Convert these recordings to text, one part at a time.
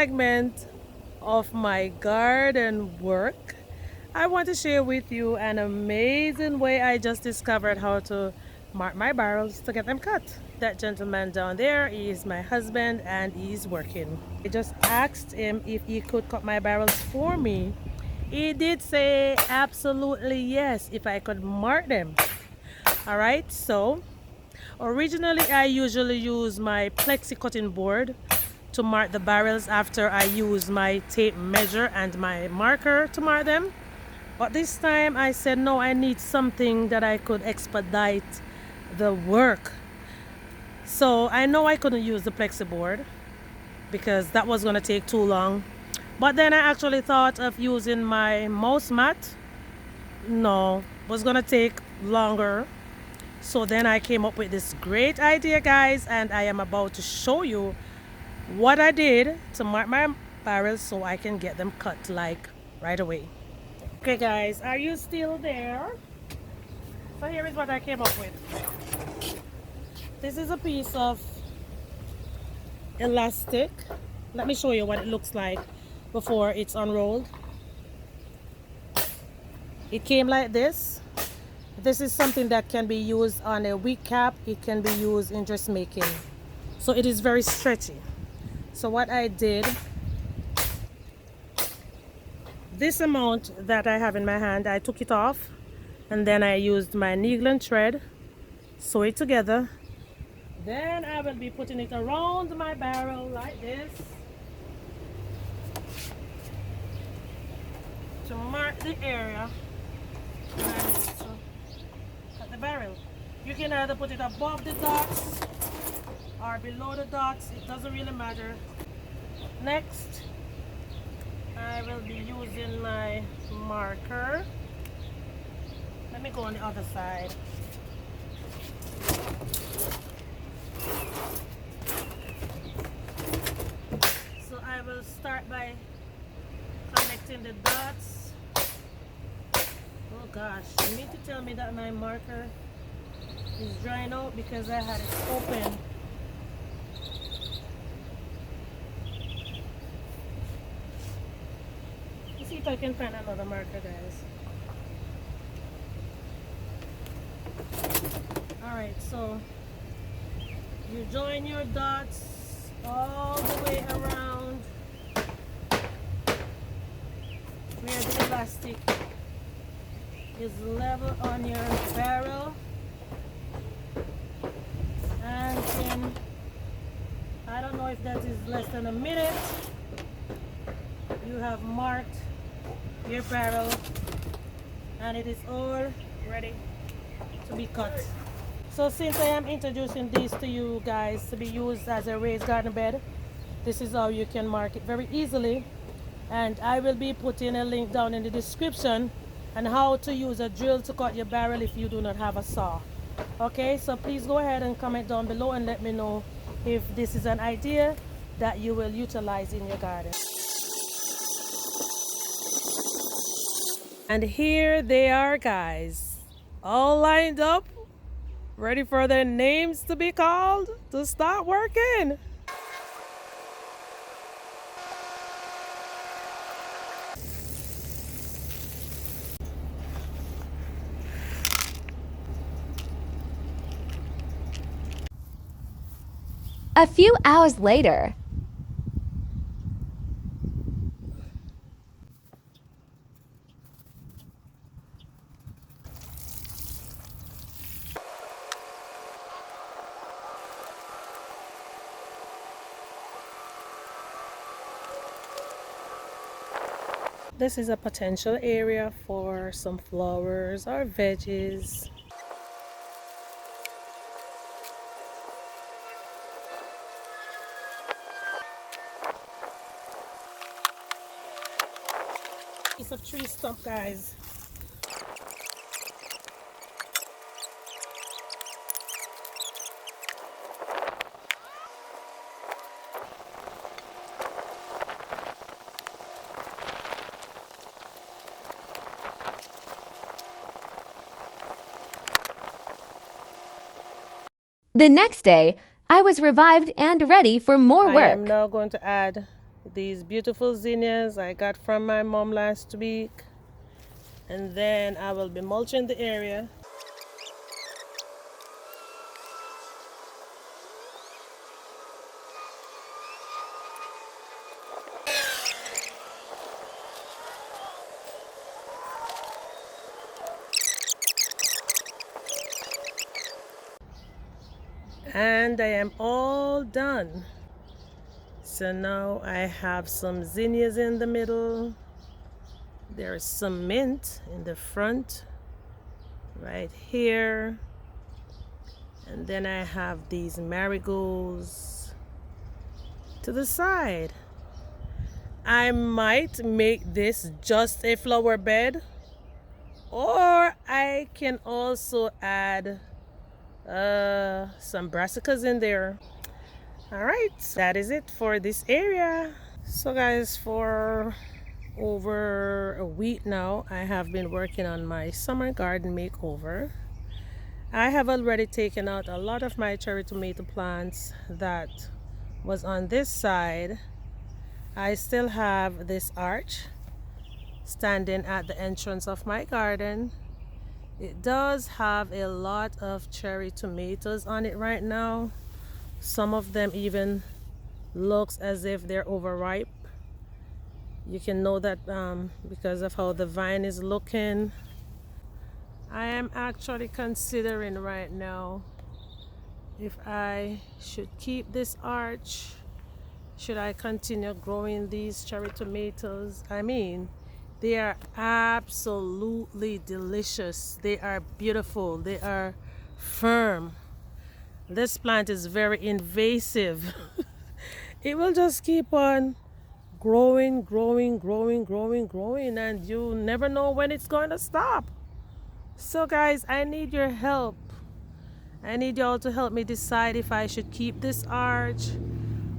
segment of my garden work, I want to share with you an amazing way I just discovered how to mark my barrels to get them cut. That gentleman down there is my husband and he's working. I just asked him if he could cut my barrels for me. He did say absolutely yes if I could mark them. All right, so originally I usually use my plexi cutting board to mark the barrels after I use my tape measure and my marker to mark them. But this time I said no, I need something that I could expedite the work. So I know I couldn't use the plexi board because that was going to take too long. But then I actually thought of using my mouse mat. No, was going to take longer. So then I came up with this great idea, guys, and I am about to show you what I did to mark my barrels so I can get them cut like right away. Okay guys, are you still there? So here is what I came up with. This is a piece of elastic. Let me show you what it looks like before it's unrolled. It came like this. This is something that can be used on a wig cap. It can be used in dressmaking. So it is very stretchy. So what I did, this amount that I have in my hand, I took it off and then I used my needle and thread, sew it together. Then I will be putting it around my barrel like this to mark the area where I need to cut the barrel. You can either put it above the dots or below the dots, it doesn't really matter. Next, I will be using my marker. Let me go on the other side. So I will start by connecting the dots. Oh gosh, you need to tell me that my marker is drying out because I had it open. Let's see if I can find another marker, guys. Alright, so you join your dots all the way around where the elastic is level on your barrel, and in, I don't know if that is less than a minute, you have marked your barrel and it is all ready to be cut. So since I am introducing these to you guys to be used as a raised garden bed, this is how you can mark it very easily, and I will be putting a link down in the description on how to use a drill to cut your barrel if you do not have a saw. Okay, so please go ahead and comment down below and let me know if this is an idea that you will utilize in your garden. And here they are, guys, all lined up, ready for their names to be called to start working. A few hours later. This is a potential area for some flowers or veggies. It's a tree stump, guys. The next day, I was revived and ready for more I am work. now going to add these beautiful zinnias I got from my mom last week, and then I will be mulching the area. And I am all done. So now I have some zinnias in the middle. There's some mint in the front right here, and then I have these marigolds to the side. I might make this just a flower bed, or I can also add some brassicas in there. All right, that is it for this area. So guys, for over a week now, I have been working on my summer garden makeover. I have already taken out a lot of my cherry tomato plants that was on this side. I still have this arch standing at the entrance of my garden. It does have a lot of cherry tomatoes on it right now. Some of them even looks as if they're overripe. You can know that because of how the vine is looking. I am actually considering right now if I should keep this arch. Should I continue growing these cherry tomatoes? I mean, they are absolutely delicious. They are beautiful. They are firm. This plant is very invasive. It will just keep on growing, growing, growing, growing, growing, and you never know when it's going to stop. So guys, I need your help. I need y'all to help me decide if I should keep this arch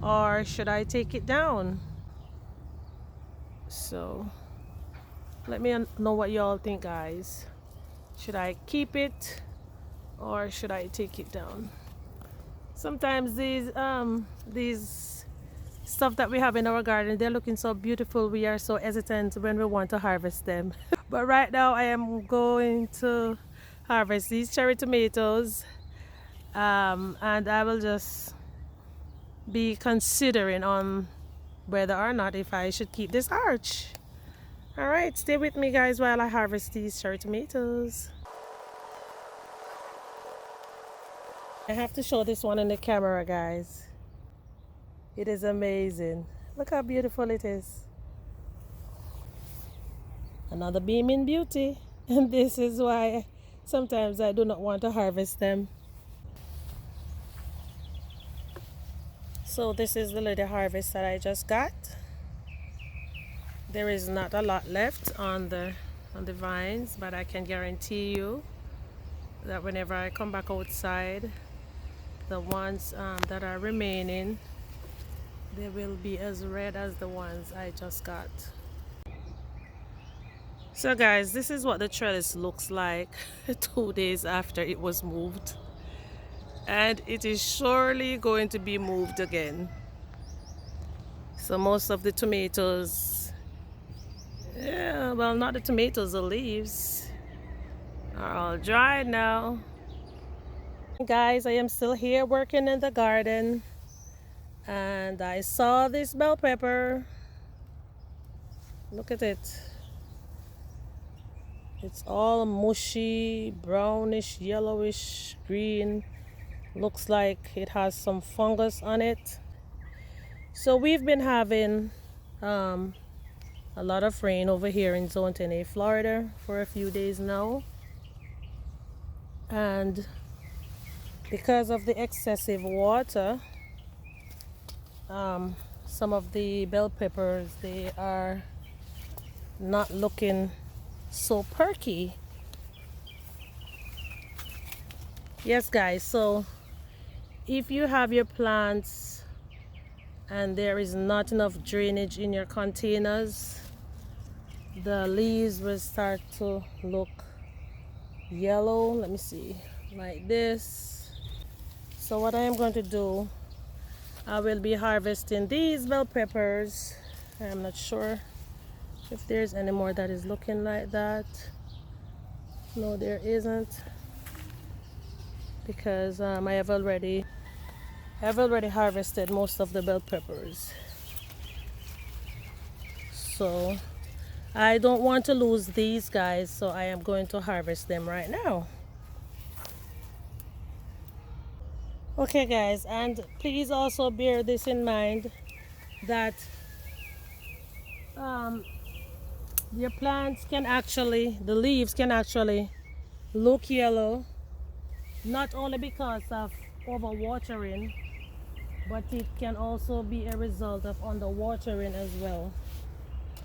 or should I take it down. So let me know what y'all think, guys. Should I keep it or should I take it down? Sometimes these stuff that we have in our garden, they're looking so beautiful, we are so hesitant when we want to harvest them. But right now I am going to harvest these cherry tomatoes, and I will just be considering on whether or not if I should keep this arch. All right, stay with me guys while I harvest these cherry tomatoes. I have to show this one in the camera, guys. It is amazing. Look how beautiful it is. Another beaming beauty. And this is why sometimes I do not want to harvest them. So this is the little harvest that I just got. There is not a lot left on the vines, but I can guarantee you that whenever I come back outside, the ones that are remaining, they will be as red as the ones I just got. So guys, this is what the trellis looks like 2 days after it was moved, and it is surely going to be moved again. So most of the tomatoes, yeah, well, not the tomatoes, the leaves are all dried now. Guys, I am still here working in the garden, and I saw this bell pepper. Look at it. It's all mushy, brownish, yellowish, green. Looks like it has some fungus on it. So we've been having a lot of rain over here in Zone 10A, Florida for a few days now. And because of the excessive water, some of the bell peppers, they are not looking so perky. Yes guys, so if you have your plants and there is not enough drainage in your containers, the leaves will start to look yellow. Let me see, like this. So what I am going to do, I will be harvesting these bell peppers I'm not sure if there's any more that is looking like that. No, there isn't, because I've already harvested most of the bell peppers. So I don't want to lose these guys, so I am going to harvest them right now. Okay guys, and please also bear this in mind that um, your plants can actually, the leaves can actually look yellow, not only because of overwatering, but it can also be a result of underwatering as well.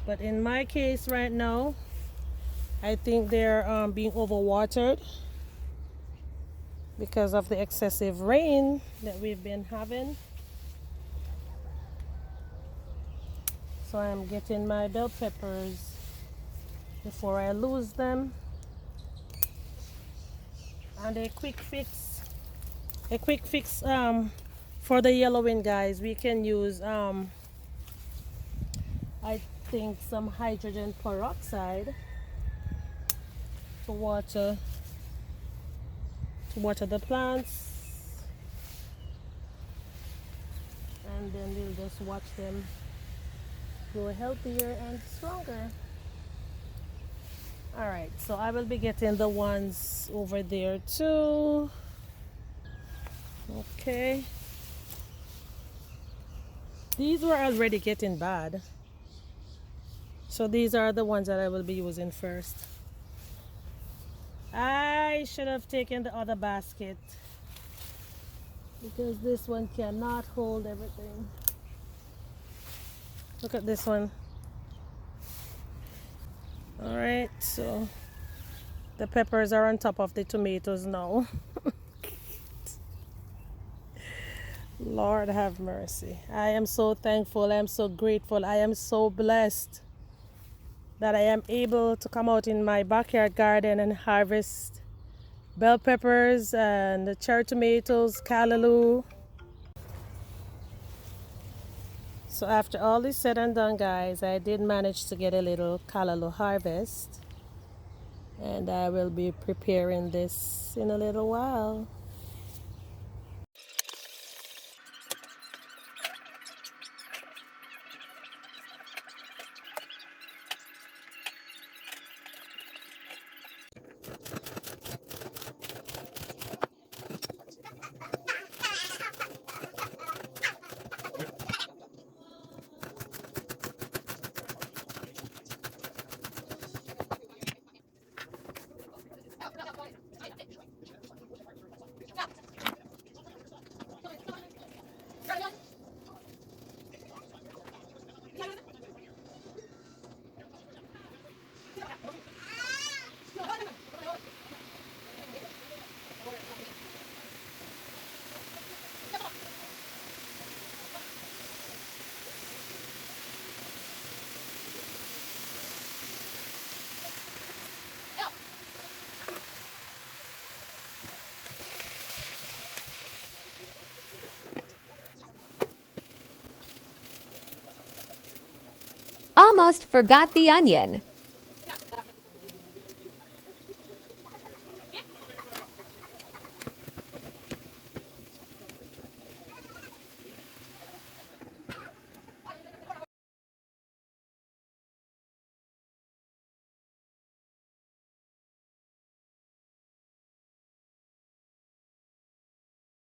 But in my case right now, I think they're being overwatered because of the excessive rain that we've been having. So I'm getting my bell peppers before I lose them. And a quick fix for the yellowing, guys, we can use I think some hydrogen peroxide to water the plants, and then we'll just watch them grow healthier and stronger. All right, so I will be getting the ones over there too. Okay, these were already getting bad, so these are the ones that I will be using first. I should have taken the other basket because this one cannot hold everything. Look at this one. All right, so the peppers are on top of the tomatoes now. Lord have mercy. I am so thankful. I am so grateful. I am so blessed that I am able to come out in my backyard garden and harvest bell peppers and the cherry tomatoes, callaloo. So after all is said and done, guys, I did manage to get a little callaloo harvest, and I will be preparing this in a little while. Almost forgot the onion.